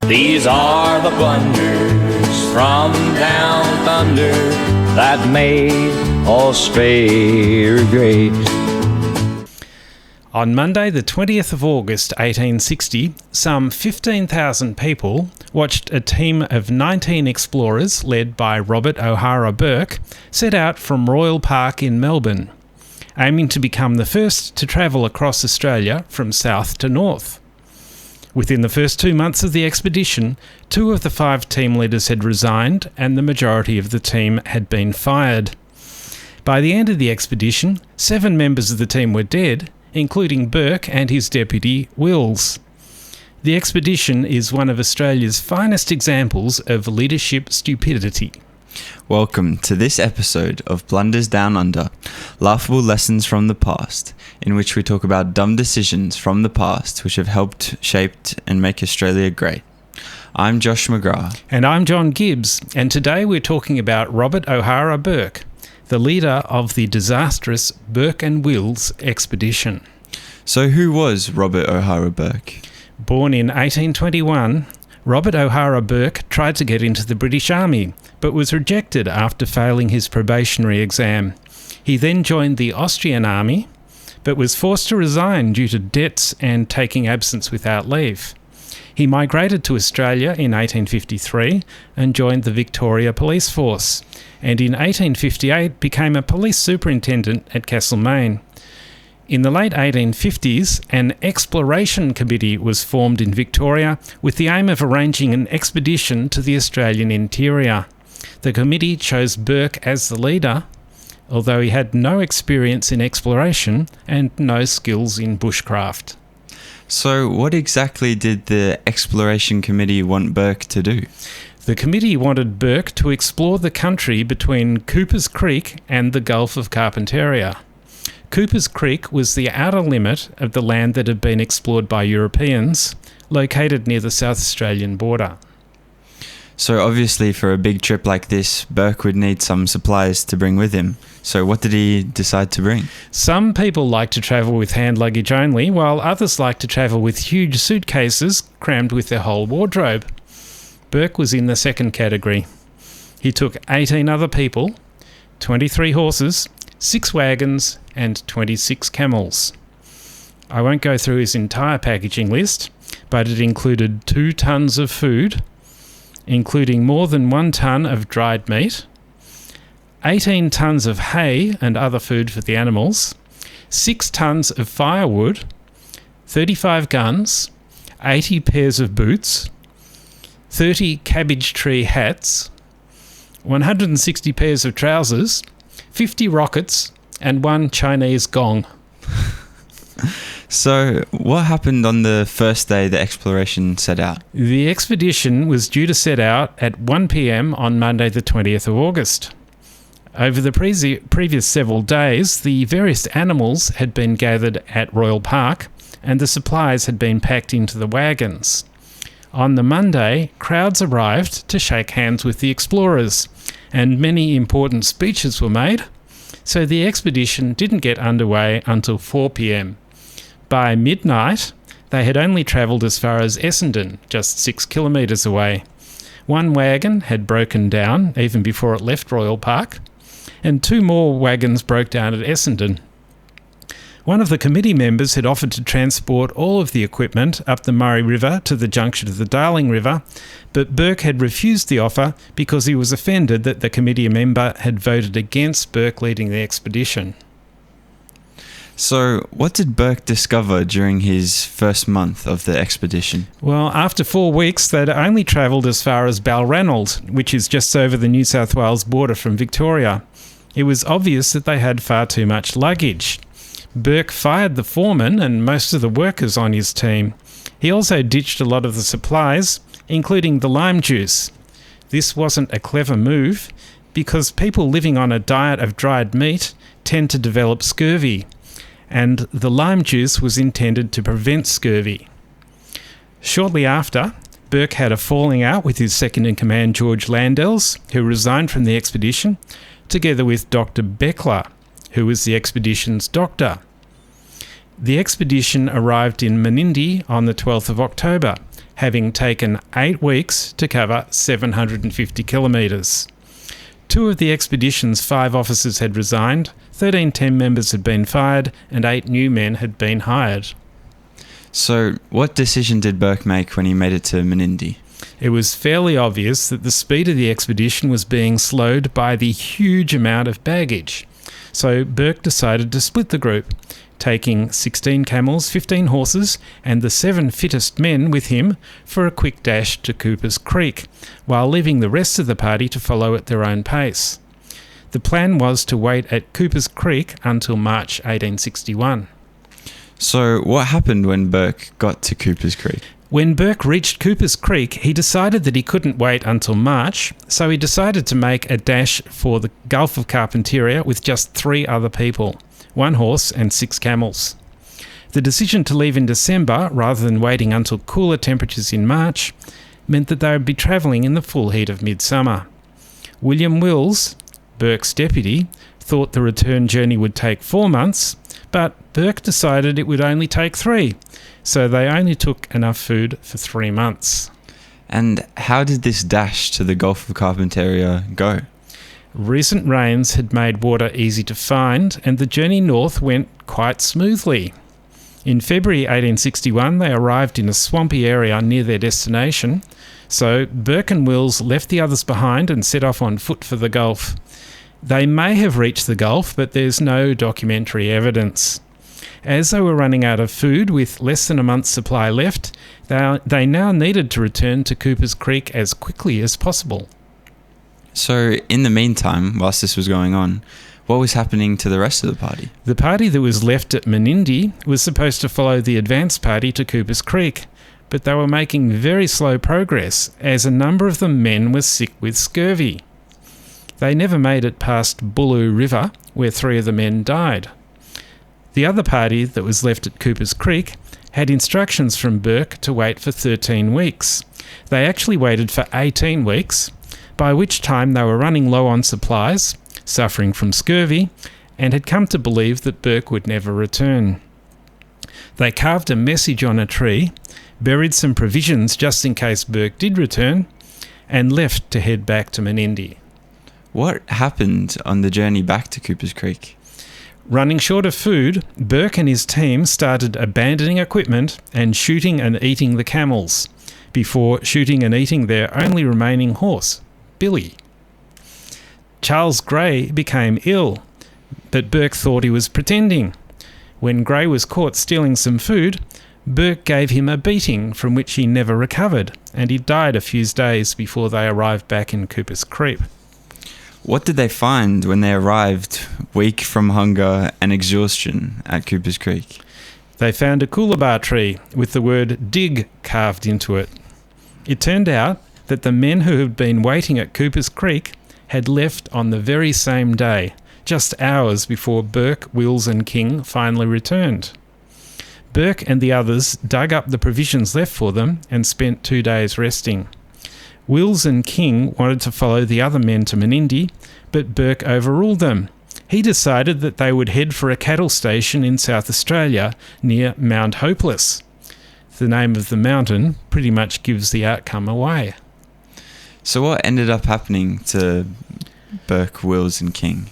These are the blunders from down thunder that made Australia great. On Monday, the 20th of August 1860, some 15,000 people watched a team of 19 explorers led by Robert O'Hara Burke set out from Royal Park in Melbourne, aiming to become the first to travel across Australia from south to north. Within the first 2 months of the expedition, 2 of the 5 team leaders had resigned and the majority of the team had been fired. By the end of the expedition, 7 members of the team were dead, including Burke and his deputy, Wills. The expedition is one of Australia's finest examples of leadership stupidity. Welcome to this episode of Blunders Down Under, laughable lessons from the past, in which we talk about dumb decisions from the past which have helped, shaped and make Australia great. I'm Josh McGrath. And I'm John Gibbs, and today we're talking about Robert O'Hara Burke, the leader of the disastrous Burke and Wills expedition. So who was Robert O'Hara Burke? Born in 1821, Robert O'Hara Burke tried to get into the British Army, but was rejected after failing his probationary exam. He then joined the Austrian Army, but was forced to resign due to debts and taking absence without leave. He migrated to Australia in 1853 and joined the Victoria Police Force, and in 1858 became a police superintendent at Castlemaine. In the late 1850s, an exploration committee was formed in Victoria with the aim of arranging an expedition to the Australian interior. The committee chose Burke as the leader, although he had no experience in exploration and no skills in bushcraft. So what exactly did the Exploration Committee want Burke to do? The committee wanted Burke to explore the country between Cooper's Creek and the Gulf of Carpentaria. Cooper's Creek was the outer limit of the land that had been explored by Europeans, located near the South Australian border. So obviously for a big trip like this, Burke would need some supplies to bring with him. So what did he decide to bring? Some people like to travel with hand luggage only, while others like to travel with huge suitcases crammed with their whole wardrobe. Burke was in the second category. He took 18 other people, 23 horses, 6 wagons and 26 camels. I won't go through his entire packaging list, but it included 2 tons of food, including more than 1 ton of dried meat, 18 tons of hay and other food for the animals, 6 tons of firewood, 35 guns, 80 pairs of boots, 30 cabbage tree hats, 160 pairs of trousers, 50 rockets, and 1 Chinese gong. So what happened on the first day the exploration set out? The expedition was due to set out at 1 p.m. on Monday the 20th of August. Over the previous several days, the various animals had been gathered at Royal Park and the supplies had been packed into the wagons. On the Monday, crowds arrived to shake hands with the explorers, and many important speeches were made, so the expedition didn't get underway until 4 p.m. By midnight, they had only travelled as far as Essendon, just 6 kilometres away. 1 wagon had broken down even before it left Royal Park, and 2 more wagons broke down at Essendon. One of the committee members had offered to transport all of the equipment up the Murray River to the junction of the Darling River, but Burke had refused the offer because he was offended that the committee member had voted against Burke leading the expedition. So what did Burke discover during his first month of the expedition? Well, after 4 weeks, they'd only travelled as far as Balranald, which is just over the New South Wales border from Victoria. It was obvious that they had far too much luggage. Burke fired the foreman and most of the workers on his team. He also ditched a lot of the supplies, including the lime juice. This wasn't a clever move because people living on a diet of dried meat tend to develop scurvy, and the lime juice was intended to prevent scurvy. Shortly after, Burke had a falling out with his second-in-command George Landells, who resigned from the expedition, together with Dr. Beckler, who was the expedition's doctor. The expedition arrived in Menindee on the 12th of October, having taken 8 weeks to cover 750 kilometres. 2 of the expedition's 5 officers had resigned, 13 team members had been fired, and 8 new men had been hired. So, what decision did Burke make when he made it to Menindee? It was fairly obvious that the speed of the expedition was being slowed by the huge amount of baggage. So Burke decided to split the group, taking 16 camels, 15 horses, and the 7 fittest men with him for a quick dash to Cooper's Creek, while leaving the rest of the party to follow at their own pace. The plan was to wait at Cooper's Creek until March 1861. So, what happened when Burke got to Cooper's Creek? When Burke reached Cooper's Creek, he decided that he couldn't wait until March, so he decided to make a dash for the Gulf of Carpentaria with just 3 other people, 1 horse and 6 camels. The decision to leave in December, rather than waiting until cooler temperatures in March, meant that they would be travelling in the full heat of midsummer. William Wills, Burke's deputy, thought the return journey would take 4 months, but Burke decided it would only take 3, so they only took enough food for 3 months. And how did this dash to the Gulf of Carpentaria go? Recent rains had made water easy to find, and the journey north went quite smoothly. In February 1861, they arrived in a swampy area near their destination, so Burke and Wills left the others behind and set off on foot for the Gulf. They may have reached the Gulf, but there's no documentary evidence. As they were running out of food with less than a month's supply left, they now needed to return to Cooper's Creek as quickly as possible. So, in the meantime, whilst this was going on, what was happening to the rest of the party? The party that was left at Menindee was supposed to follow the advance party to Cooper's Creek, but they were making very slow progress as a number of the men were sick with scurvy. They never made it past Boolloo River, where 3 of the men died. The other party that was left at Cooper's Creek had instructions from Burke to wait for 13 weeks. They actually waited for 18 weeks, by which time they were running low on supplies, suffering from scurvy, and had come to believe that Burke would never return. They carved a message on a tree, buried some provisions just in case Burke did return, and left to head back to Menindee. What happened on the journey back to Cooper's Creek? Running short of food, Burke and his team started abandoning equipment and shooting and eating the camels, before shooting and eating their only remaining horse, Billy. Charles Grey became ill, but Burke thought he was pretending. When Grey was caught stealing some food, Burke gave him a beating from which he never recovered, and he died a few days before they arrived back in Cooper's Creek. What did they find when they arrived, weak from hunger and exhaustion, at Cooper's Creek? They found a coolabah tree with the word dig carved into it. It turned out that the men who had been waiting at Cooper's Creek had left on the very same day, just hours before Burke, Wills and King finally returned. Burke and the others dug up the provisions left for them and spent 2 days resting. Wills and King wanted to follow the other men to Menindee, but Burke overruled them. He decided that they would head for a cattle station in South Australia near Mount Hopeless. The name of the mountain pretty much gives the outcome away. So what ended up happening to Burke, Wills and King?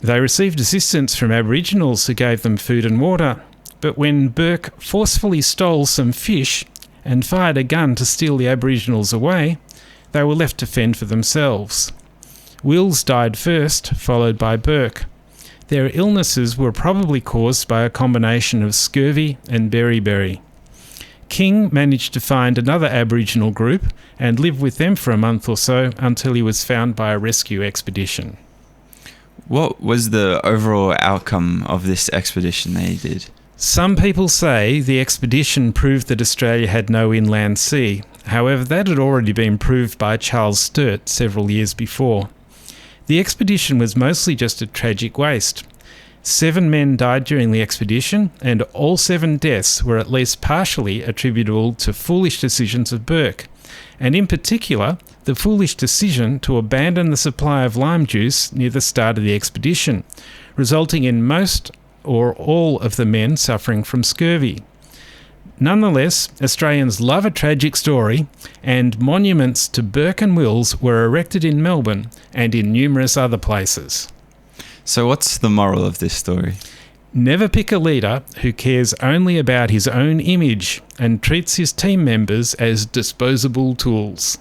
They received assistance from Aboriginals who gave them food and water, but when Burke forcefully stole some fish and fired a gun to steal the Aboriginals away, they were left to fend for themselves. Wills died first, followed by Burke. Their illnesses were probably caused by a combination of scurvy and beriberi. King managed to find another Aboriginal group and live with them for a month or so until he was found by a rescue expedition. What was the overall outcome of this expedition they did? Some people say the expedition proved that Australia had no inland sea. However, that had already been proved by Charles Sturt several years before. The expedition was mostly just a tragic waste. 7 men died during the expedition, and all 7 deaths were at least partially attributable to foolish decisions of Burke, and in particular, the foolish decision to abandon the supply of lime juice near the start of the expedition, resulting in most or all of the men suffering from scurvy. Nonetheless, Australians love a tragic story, and monuments to Burke and Wills were erected in Melbourne and in numerous other places. So what's the moral of this story? Never pick a leader who cares only about his own image and treats his team members as disposable tools.